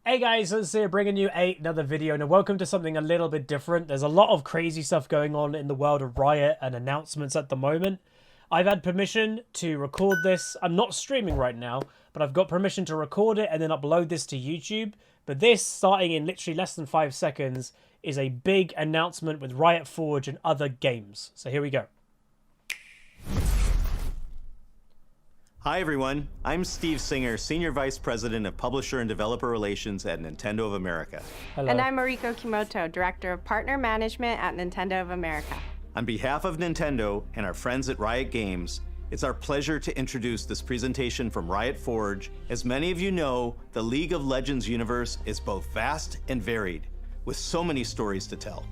Hey guys, it's here bringing you another video, and welcome to something a little bit different. There's a lot of crazy stuff going on in the world of Riot and announcements at the moment. I've had permission to record this. I'm not streaming right now, but I've got permission to record it and then upload this to YouTube. But this, starting in literally less than 5 seconds, is a big announcement with Riot Forge and other games. So here we go. Hi everyone, I'm Steve Singer, Senior Vice President of Publisher and Developer Relations at Nintendo of America. Hello. And I'm Mariko Kimoto, Director of Partner Management at Nintendo of America. On behalf of Nintendo and our friends at Riot Games, it's our pleasure to introduce this presentation from Riot Forge. As many of you know, the League of Legends universe is both vast and varied, with so many stories to tell.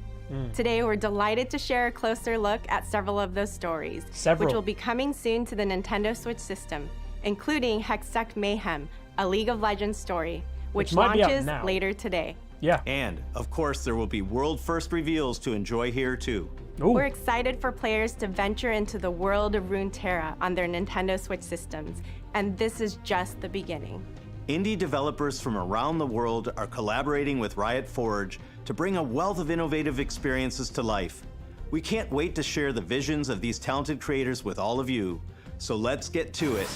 Today, we're delighted to share a closer look at several of those stories, which will be coming soon to the Nintendo Switch system, including Hextech Mayhem, a League of Legends story, which launches later today. Yeah. And, of course, there will be world-first reveals to enjoy here, too. Ooh. We're excited for players to venture into the world of Runeterra on their Nintendo Switch systems, and this is just the beginning. Indie developers from around the world are collaborating with Riot Forge to bring a wealth of innovative experiences to life. We can't wait to share the visions of these talented creators with all of you. So let's get to it.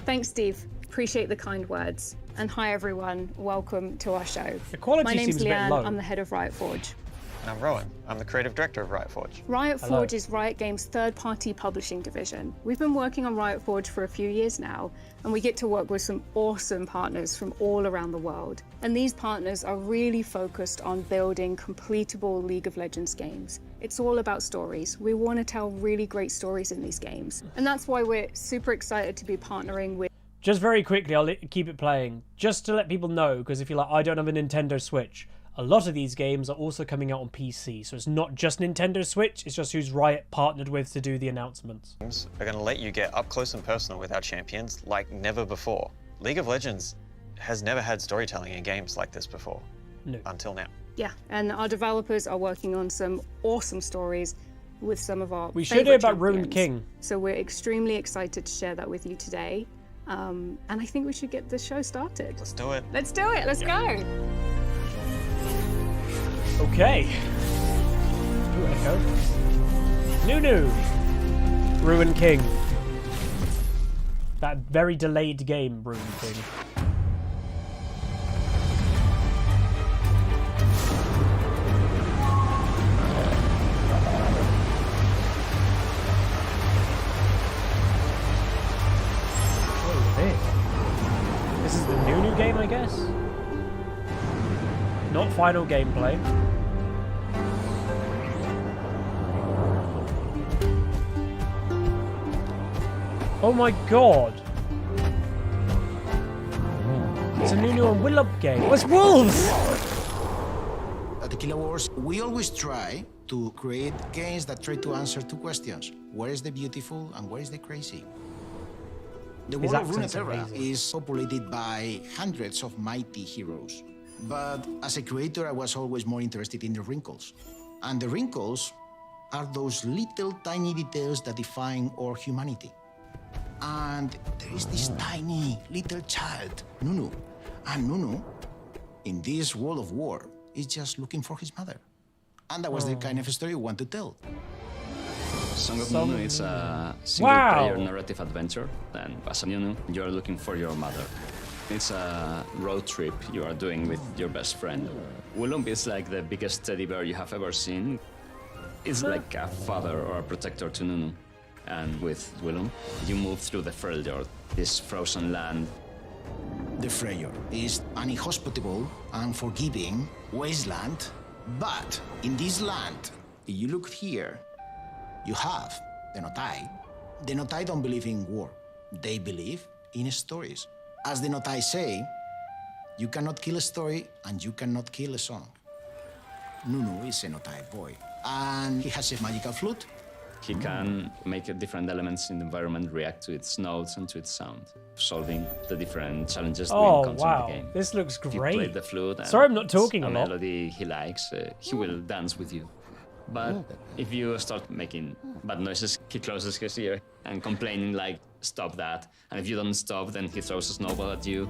Thanks, Steve. Appreciate the kind words. And hi, everyone. Welcome to our show. The quality My name's seems a bit LEANNE. low. I'm the head of Riot Forge. And I'm Rowan. I'm the creative director of Riot Forge. Riot Hello. Forge is Riot Games' third-party publishing division. We've been working on Riot Forge for a few years now, and we get to work with some awesome partners from all around the world. And these partners are really focused on building completable League of Legends games. It's all about stories. We want to tell really great stories in these games. And that's why we're super excited to be partnering with... Just very quickly, I'll keep it playing, just to let people know, because if you're like, I don't have a Nintendo Switch, a lot of these games are also coming out on PC, so it's not just Nintendo Switch, it's just who's Riot partnered with to do the announcements. Are going to let you get up close and personal with our champions like never before. League of Legends has never had storytelling in games like this before. No. Until now. Yeah, and our developers are working on some awesome stories with some of our We should hear about champions. Ruined King. So we're extremely excited to share that with you today. And I think we should get the show started. Let's do it. Let's do it, let's go. Okay. Ooh, echo. Nunu. Ruined King. That very delayed game, Ruined King. This is the Nunu game, I guess? Not final gameplay. Oh my god! It's a Nunu and Willop game. Oh, it's wolves! At the Killer Wars, we always try to create games that try to answer two questions. Where is the beautiful and where is the crazy? The His world of accent's Runeterra amazing. is populated by hundreds of mighty heroes. But as a creator, I was always more interested in the wrinkles. And the wrinkles are those little tiny details that define our humanity. And there is this tiny little child, Nunu. And Nunu, in this world of war, is just looking for his mother. And that was the kind of story we want to tell. Song of Nunu is a single-player narrative adventure, and as a Nunu, you're looking for your mother. It's a road trip you are doing with your best friend. LOOMBE is like the biggest teddy bear you have ever seen. It's like a father or a protector to Nunu. And with LOOMBE, you move through the Freljord, this frozen land. The Freljord is an inhospitable, unforgiving wasteland. But in this land, if you look here, you have the Notai. The Notai don't believe in war. They believe in stories. As the Notai say, you cannot kill a story and you cannot kill a song. Nunu is a Notai boy, and he has a magical flute. He can make different elements in the environment react to its notes and to its sound, solving the different challenges we encounter in the game. This looks If you play great. the flute and Sorry I'm not talking it's a lot. melody he likes, he will dance with you. But if you start making bad noises, he closes his ear and complaining like, stop that. And if you don't stop, then he throws a snowball at you.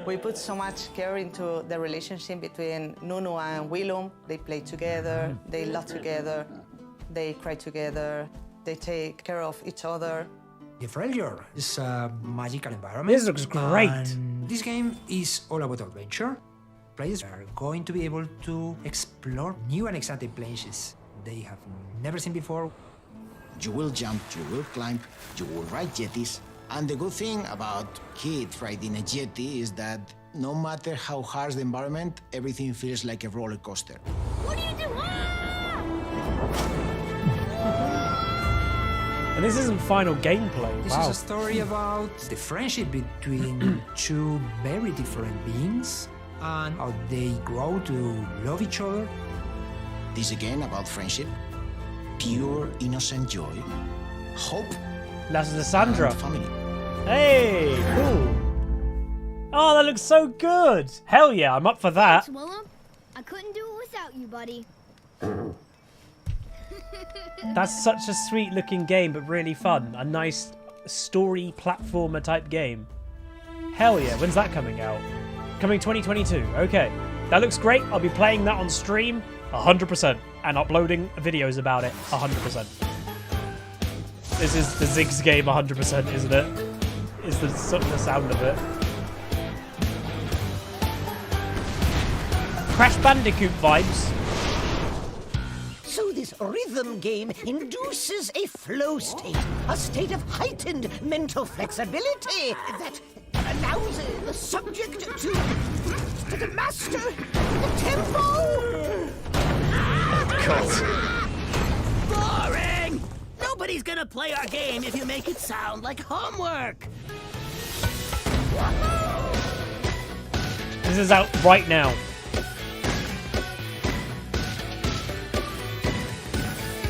We put so much care into the relationship between Nunu and Willem. They play together, they laugh together, they cry together, they take care of each other. The Failure is a magical environment. This looks great. And this game is all about adventure. Players are going to be able to explore new and exciting places they have never seen before. You will jump, you will climb, you will ride jetties. And the good thing about kids riding a jetty is that no matter how harsh the environment, everything feels like a roller coaster. What do you do? And this isn't final gameplay. This is a story about the friendship between two very different beings and how they grow to love each other. This again about friendship, pure innocent joy, hope, Las de Sandra. and family. Hey, cool. Oh, that looks so good. Hell yeah, I'm up for that. Thanks, Willem. I couldn't do it without you, buddy. That's such a sweet looking game, but really fun. A nice story platformer type game. Hell yeah, when's that coming out? Coming 2022, okay. That looks great. I'll be playing that on stream 100% and uploading videos about it 100%. This is the Ziggs game 100%, isn't it? Is the sound of it. Crash Bandicoot vibes. So this rhythm game induces a flow state, a state of heightened mental flexibility that allows the subject to master the tempo. God. Boring! Nobody's gonna play our game if you make it sound like homework. This is out right now.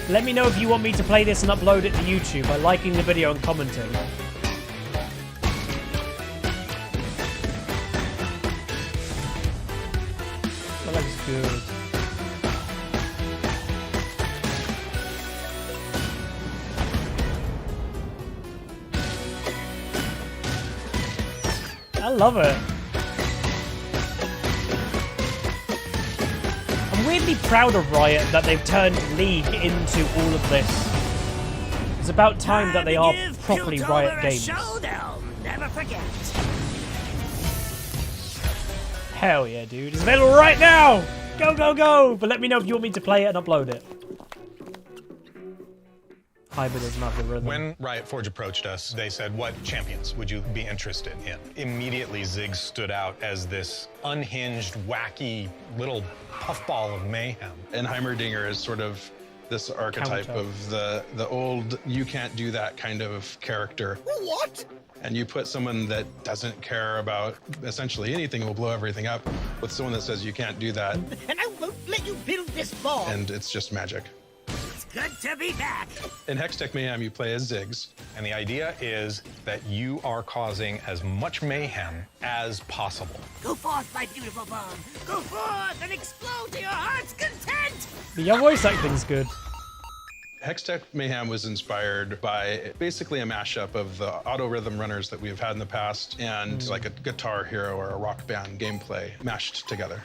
Let me know if you want me to play this and upload it to YouTube by liking the video and commenting. That looks good. I love it. I'm weirdly proud of Riot that they've turned League into all of this. It's about time that they are properly Riot games. Never forget. Hell yeah, dude. It's available right now! Go, go, go! But let me know if you want me to play it and upload it. Hybrid is not the rhythm. When Riot Forge approached us, they said, what champions would you be interested in? Immediately, Ziggs stood out as this unhinged, wacky, little puffball of mayhem. And Heimerdinger is sort of this archetype of the old, you can't do that kind of character. What? And you put someone that doesn't care about essentially anything, will blow everything up, with someone that says you can't do that. And I won't let you build this ball. And it's just magic. Good to be back. In Hextech Mayhem, you play as Ziggs. And the idea is that you are causing as much mayhem as possible. Go forth, my beautiful bomb. Go forth and explode to your heart's content. The young voice acting's good. Hextech Mayhem was inspired by basically a mashup of the auto rhythm runners that we've had in the past and like a Guitar Hero or a Rock Band gameplay mashed together.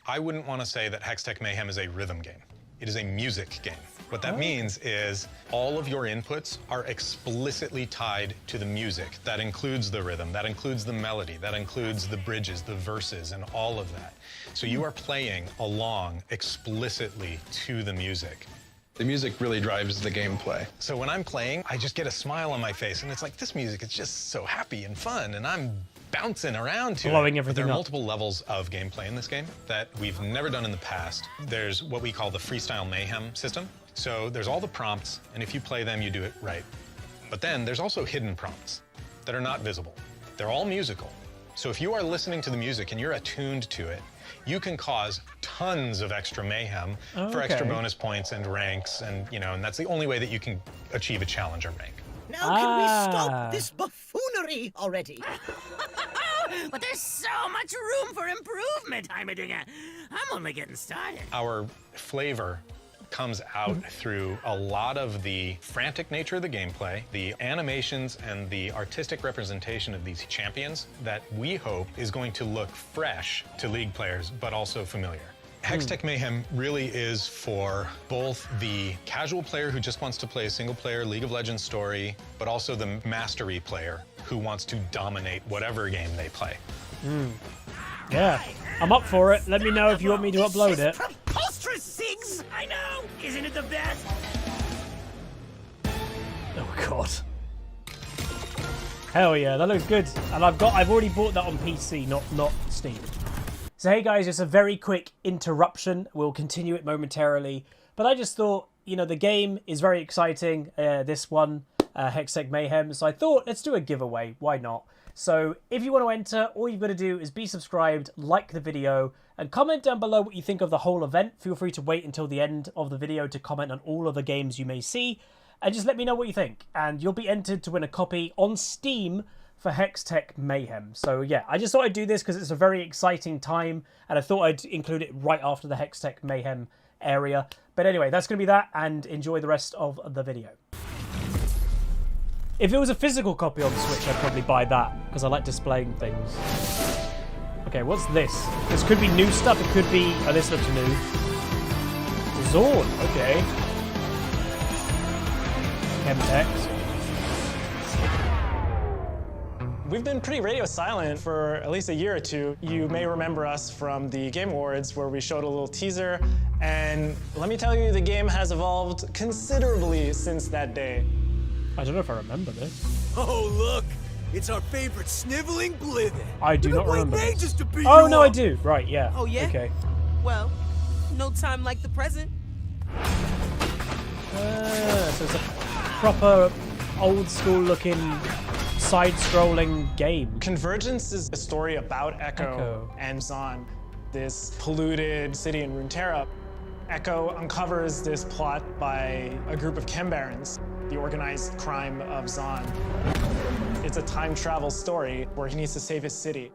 I wouldn't want to say that Hextech Mayhem is a rhythm game. It is a music game. What that means is all of your inputs are explicitly tied to the music. That includes the rhythm, that includes the melody, that includes the bridges, the verses, and all of that. So you are playing along explicitly to the music. The music really drives the gameplay. So when I'm playing, I just get a smile on my face, and it's like, this music is just so happy and fun, and I'm bouncing around to blowing it. everything There are up. multiple levels of gameplay in this game that we've never done in the past. There's what we call the freestyle mayhem system. So there's all the prompts, and if you play them, you do it right. But then there's also hidden prompts that are not visible. They're all musical. So if you are listening to the music and you're attuned to it, you can cause tons of extra mayhem for extra bonus points and ranks, and and that's the only way that you can achieve a challenger rank. Now can we stop this buffoonery already? But there's so much room for improvement, Heimerdinger. I'm only getting started. Our flavor comes out through a lot of the frantic nature of the gameplay, the animations, and the artistic representation of these champions that we hope is going to look fresh to League players, but also familiar. Hextech Mayhem really is for both the casual player who just wants to play a single-player League of Legends story, but also the mastery player who wants to dominate whatever game they play. Yeah, I'm up for it. Let me know if you want me to upload it. Preposterous, Sigs! I know! Isn't it the best? Oh god. Hell yeah, that looks good. And I've already bought that on PC, not Steam. So hey guys, just a very quick interruption. We'll continue it momentarily. But I just thought, you know, the game is very exciting, this one, Hextech Mayhem. So I thought, let's do a giveaway. Why not? So if you want to enter, all you've got to do is be subscribed, like the video, and comment down below what you think of the whole event. Feel free to wait until the end of the video to comment on all of the games you may see. And just let me know what you think. And you'll be entered to win a copy on Steam for Hextech Mayhem. So yeah, I just thought I'd do this because it's a very exciting time, and I thought I'd include it right after the Hextech Mayhem area. But anyway, that's going to be that, and enjoy the rest of the video. If it was a physical copy on Switch, I'd probably buy that, because I like displaying things. Okay, what's this? This could be new stuff, it could be... Oh, this looks new. Zorn, okay. Chemtex. We've been pretty radio silent for at least a year or two. You may remember us from the Game Awards where we showed a little teaser, and let me tell you, the game has evolved considerably since that day. I don't know if I remember this. Oh, look! It's our favorite sniveling Blithen. I do not remember this. Just to beat Oh, you no, up. I do. Right, yeah. Oh, yeah? Okay. Well, no time like the present. So it's a proper old-school-looking side-scrolling game. Convergence is a story about Echo and Zon, this polluted city in Runeterra. Echo uncovers this plot by a group of Chem Barons, the organized crime of Zon. It's a time travel story where he needs to save his city.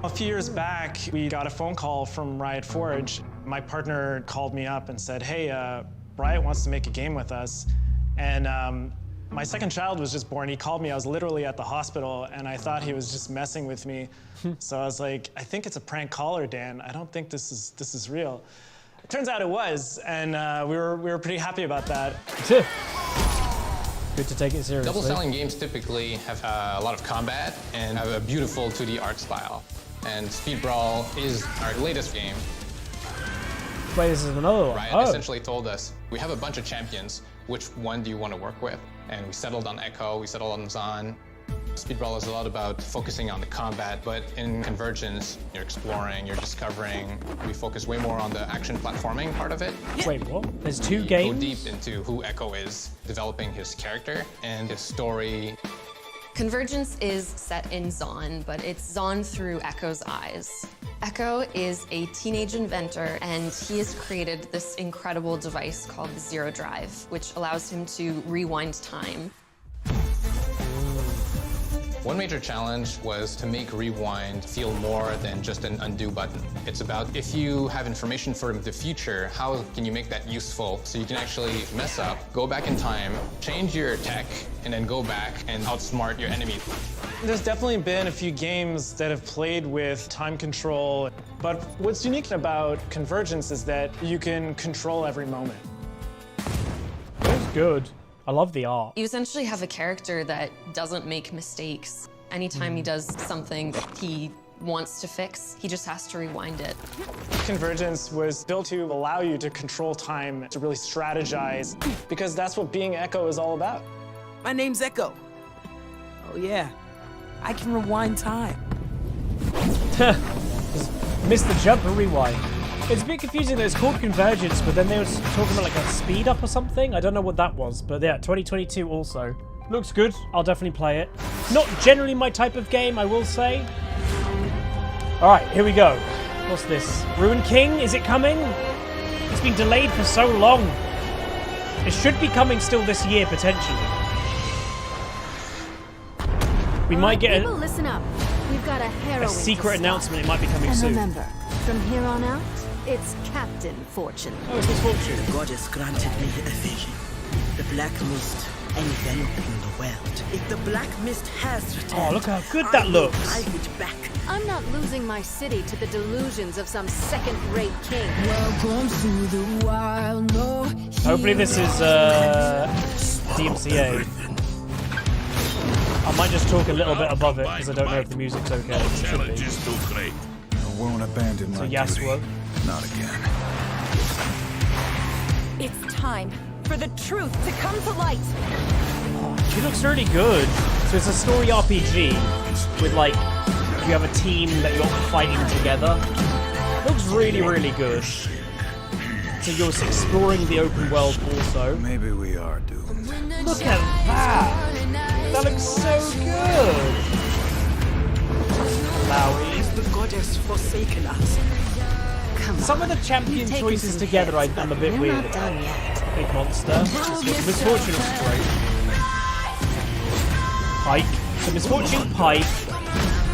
A few years back, we got a phone call from Riot Forge. My partner called me up and said, hey, Riot wants to make a game with us. And my second child was just born. He called me. I was literally at the hospital, and I thought he was just messing with me. So I was like, I think it's a prank caller, Dan. I don't think this is real. It turns out it was, and we were pretty happy about that. Good to take it seriously. Double-selling games typically have a lot of combat and have a beautiful 2D art style. And Speed Brawl is our latest game. Wait, this is another one. Riot essentially told us, we have a bunch of champions. Which one do you want to work with? And we settled on Echo, we settled on Zon. Speed Brawl is a lot about focusing on the combat, but in Convergence, you're exploring, you're discovering. We focus way more on the action platforming part of it. Wait, what? There's two we games? Go deep into who Echo is, developing his character and his story. Convergence is set in Zon, but it's Zon through Echo's eyes. Echo is a teenage inventor, and he has created this incredible device called the Zero Drive, which allows him to rewind time. One major challenge was to make Rewind feel more than just an undo button. It's about if you have information for the future, how can you make that useful so you can actually mess up, go back in time, change your tech, and then go back and outsmart your enemy. There's definitely been a few games that have played with time control, but what's unique about Convergence is that you can control every moment. That's good. I love the art. You essentially have a character that doesn't make mistakes. Anytime he does something that he wants to fix, he just has to rewind it. Convergence was built to allow you to control time, to really strategize, because that's what being Echo is all about. My name's Echo. Oh yeah, I can rewind time. Missed the jump and rewind. It's a bit confusing that it's called Convergence, but then they were talking about like a speed up or something. I don't know what that was, but yeah, 2022 also. Looks good. I'll definitely play it. Not generally my type of game, I will say. All right, here we go. What's this? Ruin King? Is it coming? It's been delayed for so long. It should be coming still this year, potentially. We might get People, listen up. We've got a heroine. A secret announcement. It might be coming soon. Remember, from here on out, it's Captain Fortune. Oh, it's Miss Fortune. The goddess granted me a vision. The black mist enveloping the world. If the black mist has returned, oh, look how good that looks. Drive it back. I'm not losing my city to the delusions of some second-rate king. Welcome to the wild. No, hopefully this is DMCA. I might just talk a little bit above it because I don't know if the music's okay. It should be. I won't abandon my Yasuo. duty. Not again. It's time for the truth to come to light. Oh, she looks really good. So it's a story RPG with like you have a team that you're fighting together. Looks really, really good. So you're exploring the open world also. Maybe we are doomed. Look at that! That looks so good! Lowy. Has the goddess forsaken us? Some of the champion choices together I'm a bit weird about. Big monster. Miss Fortune looks great. Pike. So Miss Fortune, Pike.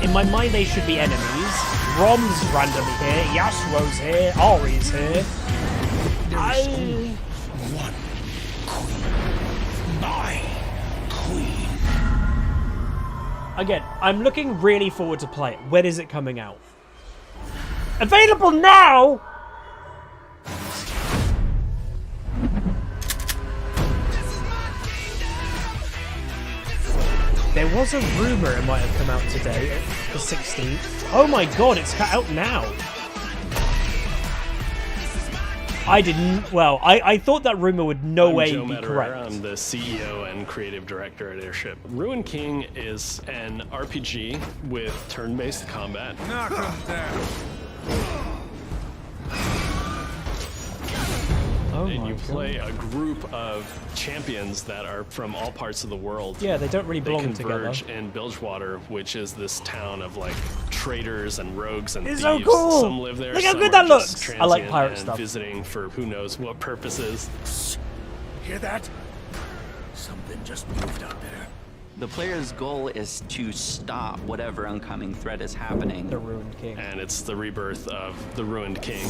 In my mind they should be enemies. Rom's randomly here. Yasuo's here. Ari's here. One queen. My queen. Again, I'm looking really forward to play it. When is it coming out? Available now! There was a rumor it might have come out today, the 16th. Oh my god, it's out now! I didn't. Well, I thought that rumor would no way be correct. I'm the CEO and creative director at AIRSHIP. Ruined King is an RPG with turn-based combat. Knock him down. And you play a group of champions that are from all parts of the world. Yeah, they don't really belong together. They converge in Bilgewater, which is this town of like traitors and rogues and it's thieves. So cool. Some live there. Look how some good are that just looks. I like pirate and stuff. Visiting for who knows what purposes. Hear that? Something just moved out there. The player's goal is to stop whatever oncoming threat is happening. The Ruined King. And it's the rebirth of the Ruined King.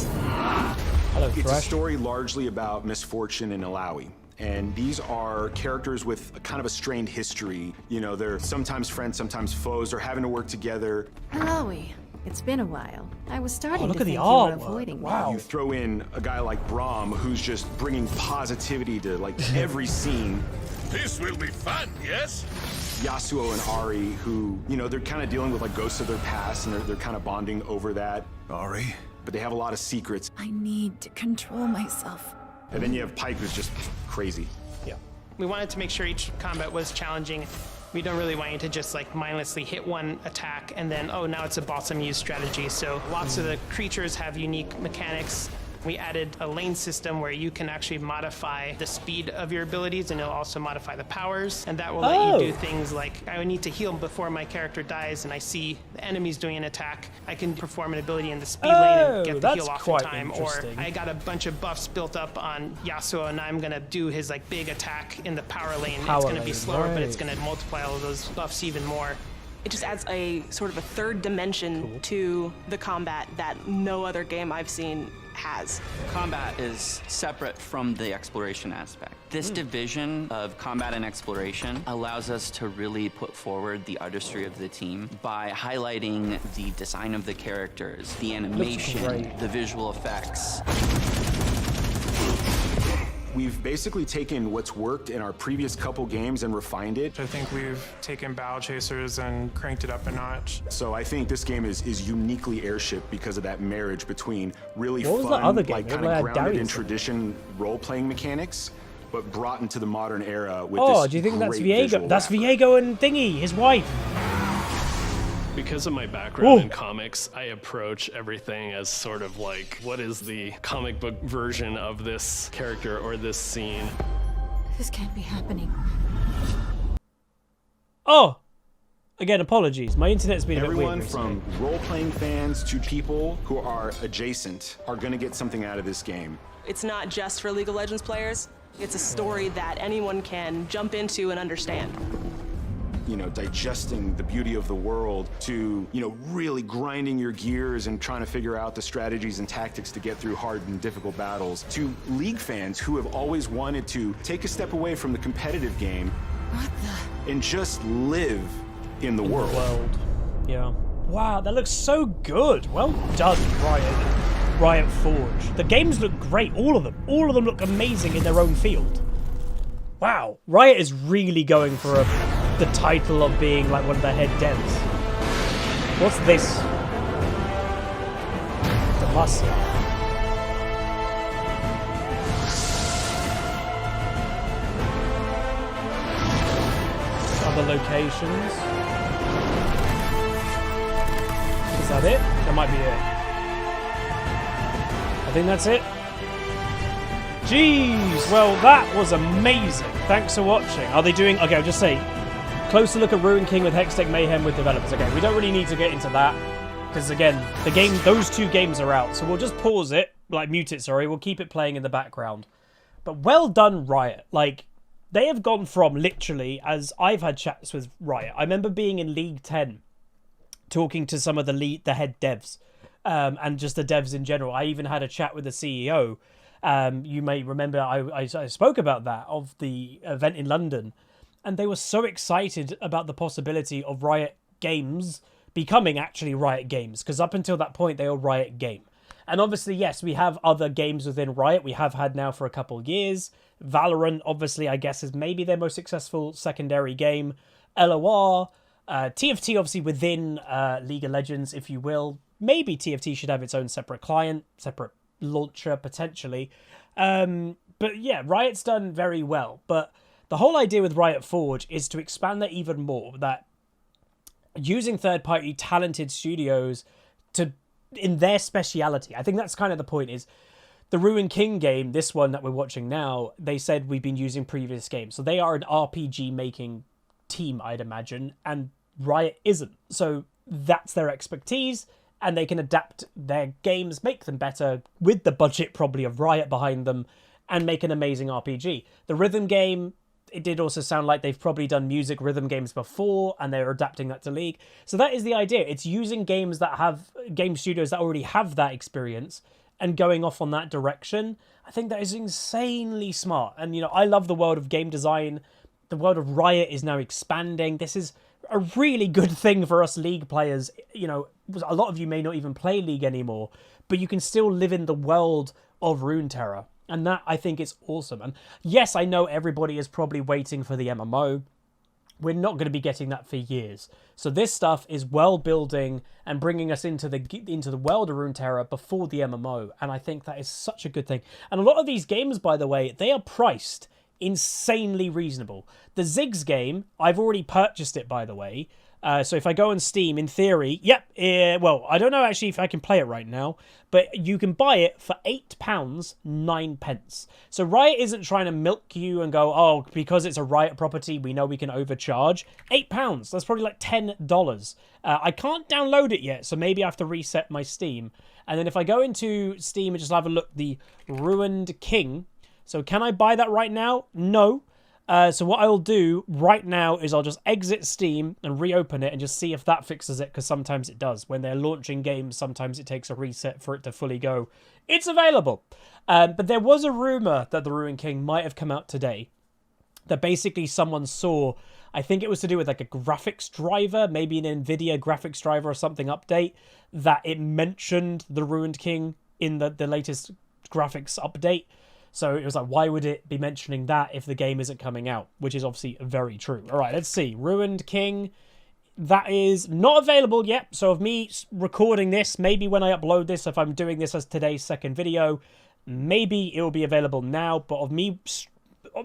Hello, it's a story largely about misfortune and Alawi. And these are characters with a kind of a strained history. You know, they're sometimes friends, sometimes foes. They're having to work together. Alawi, it's been a while. I was starting to look at think the you were artwork. avoiding me. Wow. You throw in a guy like Braum, who's just bringing positivity to like every scene. This will be fun, yes? Yasuo and Ari, who, you know, they're kind of dealing with like ghosts of their past, and they're kind of bonding over that. Ari? But they have a lot of secrets. I need to control myself. And then you have Pike, who's just crazy. Yeah. We wanted to make sure each combat was challenging. We don't really want you to just like mindlessly hit one attack and then, oh, now it's a boss use strategy. So lots of the creatures have unique mechanics. We added a lane system where you can actually modify the speed of your abilities, and it'll also modify the powers, and that will let you do things like, I need to heal before my character dies and I see the enemies doing an attack. I can perform an ability in the speed lane and get the heal off in time, or I got a bunch of buffs built up on Yasuo and I'm gonna do his like big attack in the power lane. It's gonna be slower, but it's gonna multiply all of those buffs even more. It just adds a sort of a third dimension to the combat that no other game I've seen has. Combat is separate from the exploration aspect. This division of combat and exploration allows us to really put forward the artistry of the team by highlighting the design of the characters, the animation, the visual effects. We've basically taken what's worked in our previous couple games and refined it. I think we've taken Battle Chasers and cranked it up a notch. So I think this game is uniquely AIRSHIP because of that marriage between really What was fun, the other game? like kind of grounded in tradition role-playing mechanics, but brought into the modern era with this do you think that's great Viego? That's Viego and Thingy, his wife. Because of my background in comics, I approach everything as sort of like, what is the comic book version of this character or this scene? This can't be happening. Oh! Again, apologies. My internet's been a bit weird. Everyone from role-playing fans to people who are adjacent are going to get something out of this game. It's not just for League of Legends players. It's a story that anyone can jump into and understand. you know, digesting the beauty of the world to, you know, really grinding your gears and trying to figure out the strategies and tactics to get through hard and difficult battles, to League fans who have always wanted to take a step away from the competitive game and just live in the world. Yeah. Wow, that looks so good. Well done, Riot Forge. The games look great, all of them. All of them look amazing in their own field. Wow, Riot is really going for the title of being like one of the head devs. What's this? Demacia. Other locations. Is that it? That might be it. I think that's it. Jeez, well that was amazing. Thanks for watching. Are they doing... Okay, I'll just say, closer look at Ruined King with Hextech Mayhem with developers. Okay, we don't really need to get into that, because again, those two games are out, so we'll just pause it, like mute it, sorry, we'll keep it playing in the background. But well done, Riot. Like, they have gone from literally, as I've had chats with Riot, I remember being in League 10, talking to some of the head devs, and just the devs in general. I even had a chat with the CEO. You may remember I spoke about that, of the event in London, and they were so excited about the possibility of Riot Games becoming actually Riot Games, because up until that point they were Riot Game. And obviously, yes, we have other games within Riot. We have had now for a couple of years. Valorant, obviously, I guess, is maybe their most successful secondary game. LOR, TFT, obviously, within League of Legends, if you will. Maybe TFT should have its own separate client, separate launcher, potentially. But yeah, Riot's done very well. But the whole idea with Riot Forge is to expand that even more. That using third-party talented studios to in their speciality. I think that's kind of the point, is the Ruined King game, this one that we're watching now, they said we've been using previous games. So they are an RPG making team, I'd imagine, and Riot isn't. So that's their expertise, and they can adapt their games, make them better with the budget probably of Riot behind them, and make an amazing RPG. The rhythm game, it did also sound like they've probably done music rhythm games before, and they're adapting that to League. So that is the idea. It's using games that have game studios that already have that experience and going off on that direction. I think that is insanely smart. And, you know, I love the world of game design. The world of Riot is now expanding. This is a really good thing for us League players. You know, a lot of you may not even play League anymore, but you can still live in the world of Runeterra. And that, I think, is awesome. And yes, I know everybody is probably waiting for the MMO. We're not going to be getting that for years. So this stuff is world building and bringing us into the world of Runeterra before the MMO. And I think that is such a good thing. And a lot of these games, by the way, they are priced insanely reasonable. The Ziggs game, I've already purchased it, by the way. So if I go on Steam, in theory, well, I don't know actually if I can play it right now, but you can buy it for £8, 9 pence. So Riot isn't trying to milk you and go, oh, because it's a Riot property, we know we can overcharge. £8, that's probably like $10. I can't download it yet, so maybe I have to reset my Steam. And then if I go into Steam and just have a look, the Ruined King. So can I buy that right now? No. So what I'll do right now is I'll just exit Steam and reopen it and just see if that fixes it, because sometimes it does. When they're launching games, sometimes it takes a reset for it to fully go. It's available. But there was a rumor that the Ruined King might have come out today, that basically someone saw, I think it was to do with like a graphics driver, maybe an NVIDIA graphics driver or something update, that it mentioned the Ruined King in the latest graphics update. So it was like, why would it be mentioning that if the game isn't coming out? Which is obviously very true. All right, let's see. Ruined King. That is not available yet. So of me recording this, maybe when I upload this, if I'm doing this as today's second video, maybe it will be available now. But of me,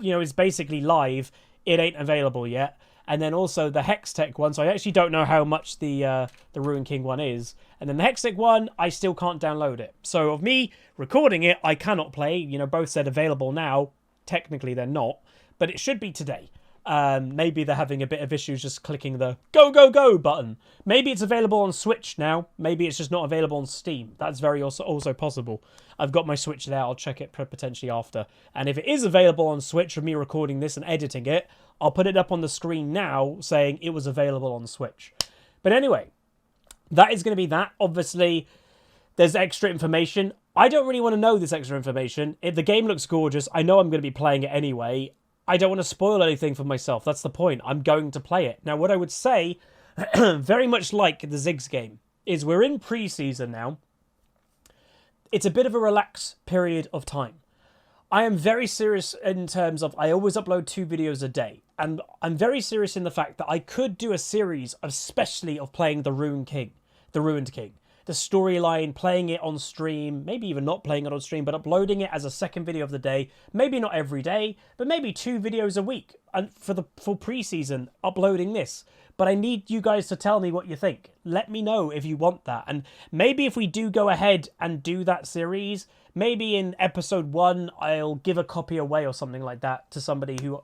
you know, it's basically live. It ain't available yet. And then also the Hextech one. So I actually don't know how much the Ruined King one is. And then the Hextech one, I still can't download it. So of me recording it, I cannot play. You know, both said available now. Technically, they're not. But it should be today. Maybe they're having a bit of issues just clicking the go, go, go button. Maybe it's available on Switch now. Maybe it's just not available on Steam. That's very also possible. I've got my Switch there. I'll check it potentially after. And if it is available on Switch with me recording this and editing it, I'll put it up on the screen now saying it was available on Switch. But anyway, that is going to be that. Obviously, there's extra information. I don't really want to know this extra information. If the game looks gorgeous, I know I'm going to be playing it anyway. I don't want to spoil anything for myself. That's the point. I'm going to play it. Now, what I would say, very much like the Ziggs game, is we're in pre-season now. It's a bit of a relaxed period of time. I am very serious in terms of I always upload 2 videos a day. And I'm very serious in the fact that I could do a series, especially of playing the Ruined King. The storyline, playing it on stream, maybe even not playing it on stream, but uploading it as a second video of the day. Maybe not every day, but maybe 2 videos a week. And for pre-season, uploading this. But I need you guys to tell me what you think. Let me know if you want that. And maybe if we do go ahead and do that series, maybe in episode 1, I'll give a copy away or something like that to somebody who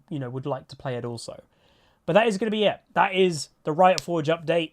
you know, would like to play it also. But that is going to be it. That is the Riot Forge update.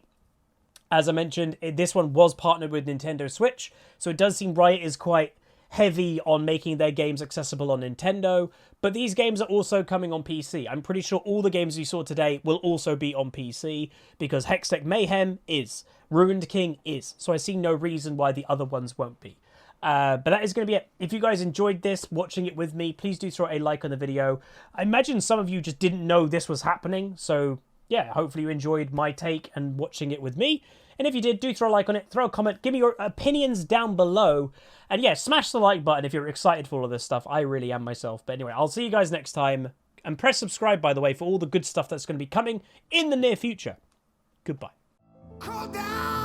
As I mentioned, this one was partnered with Nintendo Switch, so it does seem Riot is quite heavy on making their games accessible on Nintendo, but these games are also coming on PC. I'm pretty sure all the games you saw today will also be on PC, because Hextech Mayhem is, Ruined King is, so I see no reason why the other ones won't be. But that is going to be it. If you guys enjoyed this, watching it with me, please do throw a like on the video. I imagine some of you just didn't know this was happening, so yeah, hopefully you enjoyed my take and watching it with me. And if you did, do throw a like on it, throw a comment, give me your opinions down below. And yeah, smash the like button if you're excited for all of this stuff. I really am myself. But anyway, I'll see you guys next time. And press subscribe, by the way, for all the good stuff that's going to be coming in the near future. Goodbye. Call down!